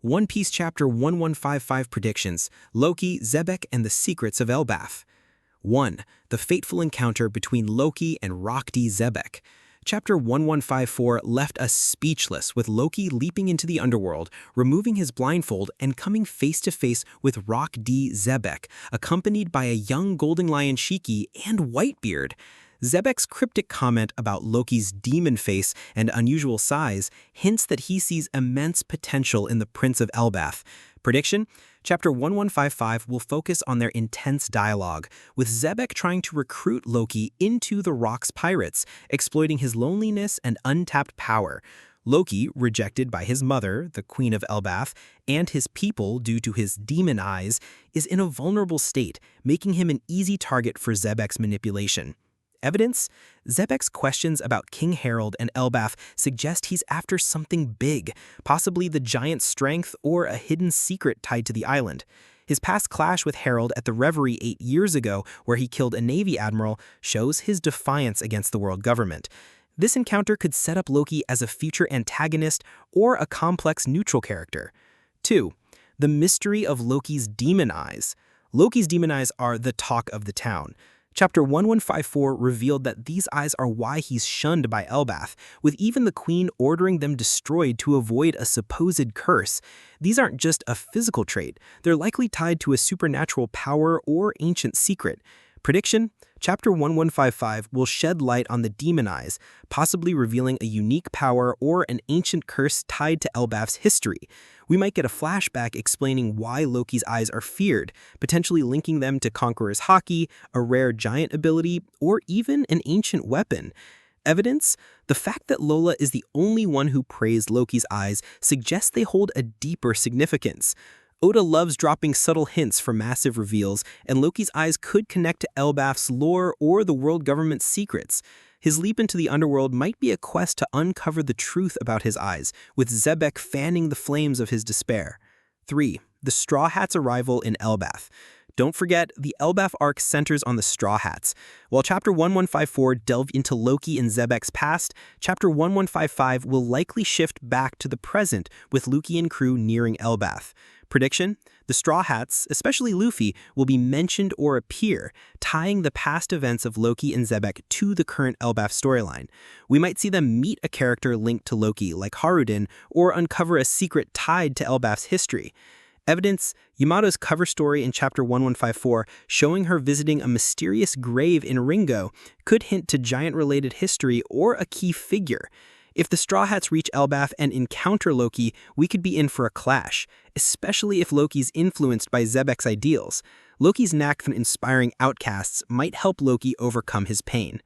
One Piece Chapter 1155 Predictions, Loki, Xebec, and the Secrets of Elbaf. 1. The Fateful Encounter between Loki and RocksDXebec. Chapter 1154 left us speechless with Loki leaping into the underworld, removing his blindfold and coming face-to-face with RocksDXebec, accompanied by a young Golden Lion Shiki and Whitebeard. Xebec's cryptic comment about Loki's demon face and unusual size hints that he sees immense potential in the Prince of Elbaf. Prediction? Chapter 1155 will focus on their intense dialogue, with Xebec trying to recruit Loki into the Rocks Pirates, exploiting his loneliness and untapped power. Loki, rejected by his mother, the Queen of Elbaf, and his people due to his demon eyes, is in a vulnerable state, making him an easy target for Xebec's manipulation. Evidence? Xebec's questions about King Harold and Elbaf suggest he's after something big, possibly the giant's strength or a hidden secret tied to the island. His past clash with Harold at the Reverie 8 years ago, where he killed a Navy admiral, shows his defiance against the world government. This encounter could set up Loki as a future antagonist or a complex neutral character. 2. The mystery of Loki's demon eyes. Loki's demon eyes are the talk of the town. Chapter 1154 revealed that these eyes are why he's shunned by Elbaf, with even the Queen ordering them destroyed to avoid a supposed curse. These aren't just a physical trait, they're likely tied to a supernatural power or ancient secret. Prediction? Chapter 1155 will shed light on the demon eyes, possibly revealing a unique power or an ancient curse tied to Elbaf's history. We might get a flashback explaining why Loki's eyes are feared, potentially linking them to Conqueror's Haki, a rare giant ability, or even an ancient weapon. Evidence? The fact that Lola is the only one who praised Loki's eyes suggests they hold a deeper significance. Oda loves dropping subtle hints for massive reveals, and Loki's eyes could connect to Elbaf's lore or the world government's secrets. His leap into the underworld might be a quest to uncover the truth about his eyes, with Xebec fanning the flames of his despair. 3. The Straw Hats' arrival in Elbaf. Don't forget, the Elbaf arc centers on the Straw Hats. While Chapter 1154 delved into Loki and Xebec's past, Chapter 1155 will likely shift back to the present with Loki and crew nearing Elbaf. Prediction? The Straw Hats, especially Luffy, will be mentioned or appear, tying the past events of Loki and Xebec to the current Elbaf storyline. We might see them meet a character linked to Loki, like Haruden, or uncover a secret tied to Elbaf's history. Evidence? Yamato's cover story in Chapter 1154, showing her visiting a mysterious grave in Ringo, could hint to giant-related history or a key figure. If the Straw Hats reach Elbaf and encounter Loki, we could be in for a clash, especially if Loki's influenced by Xebec's ideals. Loki's knack for inspiring outcasts might help Loki overcome his pain.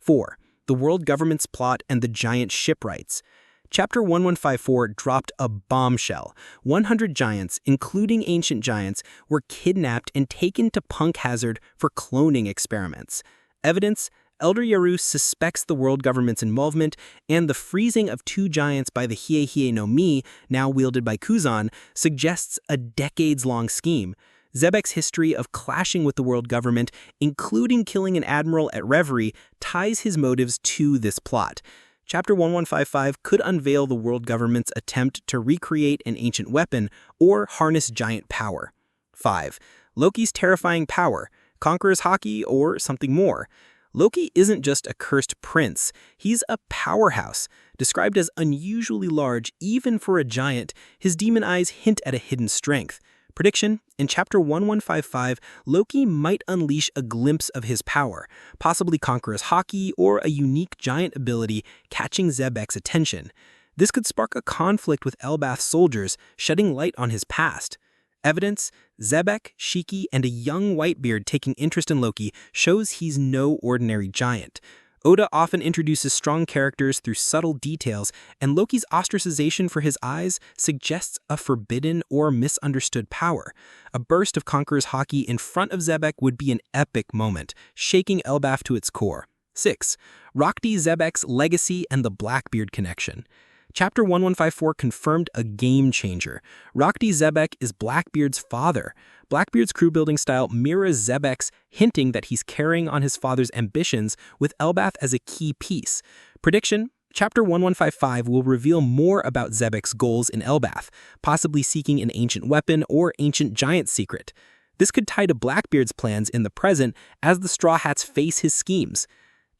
4. The world government's plot and the giant shipwrights. Chapter 1154 dropped a bombshell. 100 giants, including ancient giants, were kidnapped and taken to Punk Hazard for cloning experiments. Evidence? Elder Yaru suspects the world government's involvement, and the freezing of 2 giants by the Hiei no Mi, now wielded by Kuzan, suggests a decades-long scheme. Xebec's history of clashing with the world government, including killing an admiral at Reverie, ties his motives to this plot. Chapter 1155 could unveil the world government's attempt to recreate an ancient weapon or harness giant power. 5. Loki's terrifying power, Conqueror's Haki, or something more. Loki isn't just a cursed prince, he's a powerhouse. Described as unusually large even for a giant, his demon eyes hint at a hidden strength. Prediction? In Chapter 1155, Loki might unleash a glimpse of his power, possibly Conqueror's Haki or a unique giant ability catching Xebec's attention. This could spark a conflict with Elbaf's soldiers, shedding light on his past. Evidence? Xebec, Shiki, and a young Whitebeard taking interest in Loki shows he's no ordinary giant. Oda often introduces strong characters through subtle details, and Loki's ostracization for his eyes suggests a forbidden or misunderstood power. A burst of Conqueror's Haki in front of Xebec would be an epic moment, shaking Elbaf to its core. 6. RocksDXebec's legacy and the Blackbeard connection. Chapter 1154 confirmed a game-changer. RocksDXebec is Blackbeard's father. Blackbeard's crew-building style mirrors Xebec's, hinting that he's carrying on his father's ambitions with Elbaf as a key piece. Prediction? Chapter 1155 will reveal more about Xebec's goals in Elbaf, possibly seeking an ancient weapon or ancient giant secret. This could tie to Blackbeard's plans in the present as the Straw Hats face his schemes.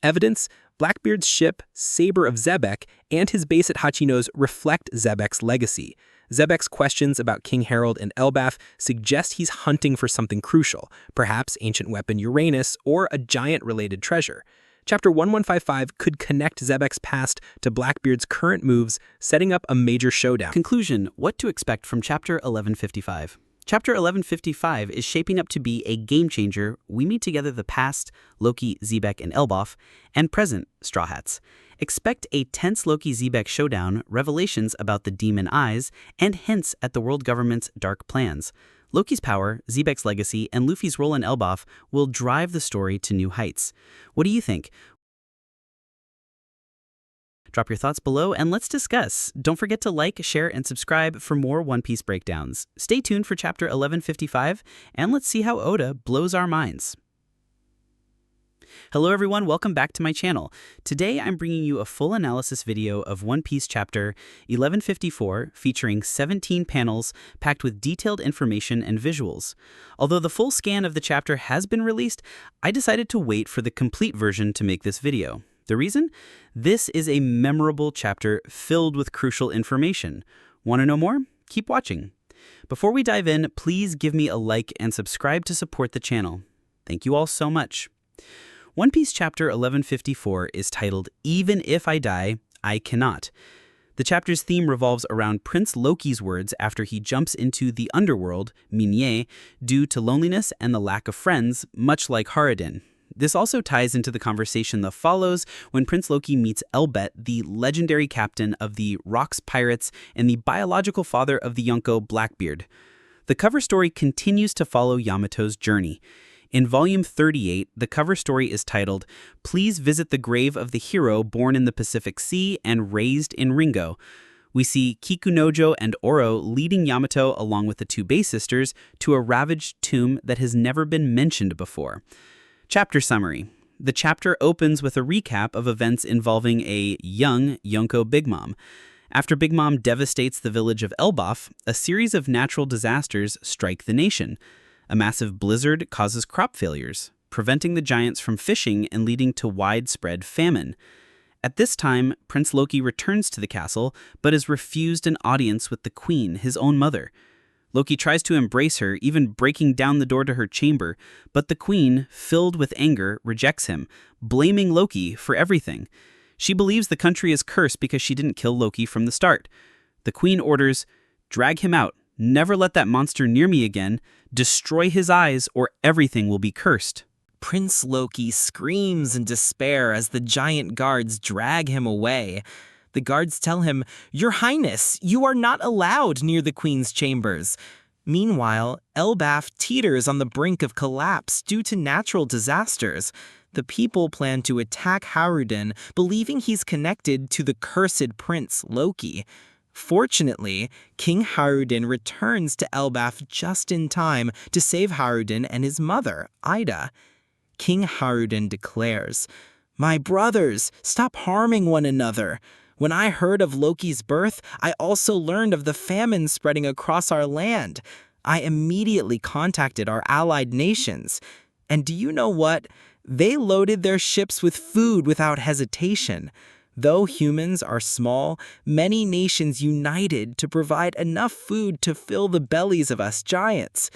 Evidence: Blackbeard's ship, Saber of Xebec, and his base at Hachino's reflect Xebec's legacy. Xebec's questions about King Harold and Elbaf suggest he's hunting for something crucial, perhaps ancient weapon Uranus or a giant-related treasure. Chapter 1155 could connect Xebec's past to Blackbeard's current moves, setting up a major showdown. Conclusion: what to expect from Chapter 1155. Chapter 1155 is shaping up to be a game-changer. We meet together the past, Loki, Xebec, and Elbaf, and present, Straw Hats. Expect a tense Loki-Xebec showdown, revelations about the demon eyes, and hints at the world government's dark plans. Loki's power, Xebec's legacy, and Luffy's role in Elbaf will drive the story to new heights. What do you think? Drop your thoughts below and let's discuss. Don't forget to like, share, and subscribe for more One Piece breakdowns. Stay tuned for Chapter 1155, and let's see how Oda blows our minds. Hello everyone, welcome back to my channel. Today I'm bringing you a full analysis video of One Piece Chapter 1154 featuring 17 panels packed with detailed information and visuals. Although the full scan of the chapter has been released, I decided to wait for the complete version to make this video. The reason? This is a memorable chapter filled with crucial information. Want to know more? Keep watching. Before we dive in, please give me a like and subscribe to support the channel. Thank you all so much. One Piece Chapter 1154 is titled, Even If I Die, I Cannot. The chapter's theme revolves around Prince Loki's words after he jumps into the underworld, Minye, due to loneliness and the lack of friends, much like Haruden. This also ties into the conversation that follows when Prince Loki meets Elbet, the legendary captain of the Rocks Pirates and the biological father of the Yonko Blackbeard. The cover story continues to follow Yamato's journey. In Volume 38, the cover story is titled, Please Visit the Grave of the Hero Born in the Pacific Sea and Raised in Ringo. We see Kikunojo and Oro leading Yamato along with the two Bay sisters to a ravaged tomb that has never been mentioned before. Chapter Summary. The chapter opens with a recap of events involving a young Yonko Big Mom. After Big Mom devastates the village of Elbaf, a series of natural disasters strike the nation. A massive blizzard causes crop failures, preventing the giants from fishing and leading to widespread famine. At this time, Prince Loki returns to the castle, but is refused an audience with the queen, his own mother. Loki tries to embrace her, even breaking down the door to her chamber, but the queen, filled with anger, rejects him, blaming Loki for everything. She believes the country is cursed because she didn't kill Loki from the start. The queen orders, drag him out, never let that monster near me again, destroy his eyes or everything will be cursed. Prince Loki screams in despair as the giant guards drag him away. The guards tell him, Your Highness, you are not allowed near the Queen's chambers. Meanwhile, Elbaf teeters on the brink of collapse due to natural disasters. The people plan to attack Haruden, believing he's connected to the cursed Prince Loki. Fortunately, King Haruden returns to Elbaf just in time to save Haruden and his mother, Ida. King Haruden declares, My brothers, stop harming one another. When I heard of Loki's birth, I also learned of the famine spreading across our land. I immediately contacted our allied nations. And do you know what? They loaded their ships with food without hesitation. Though humans are small, many nations united to provide enough food to fill the bellies of us giants.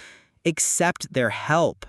Accept their help.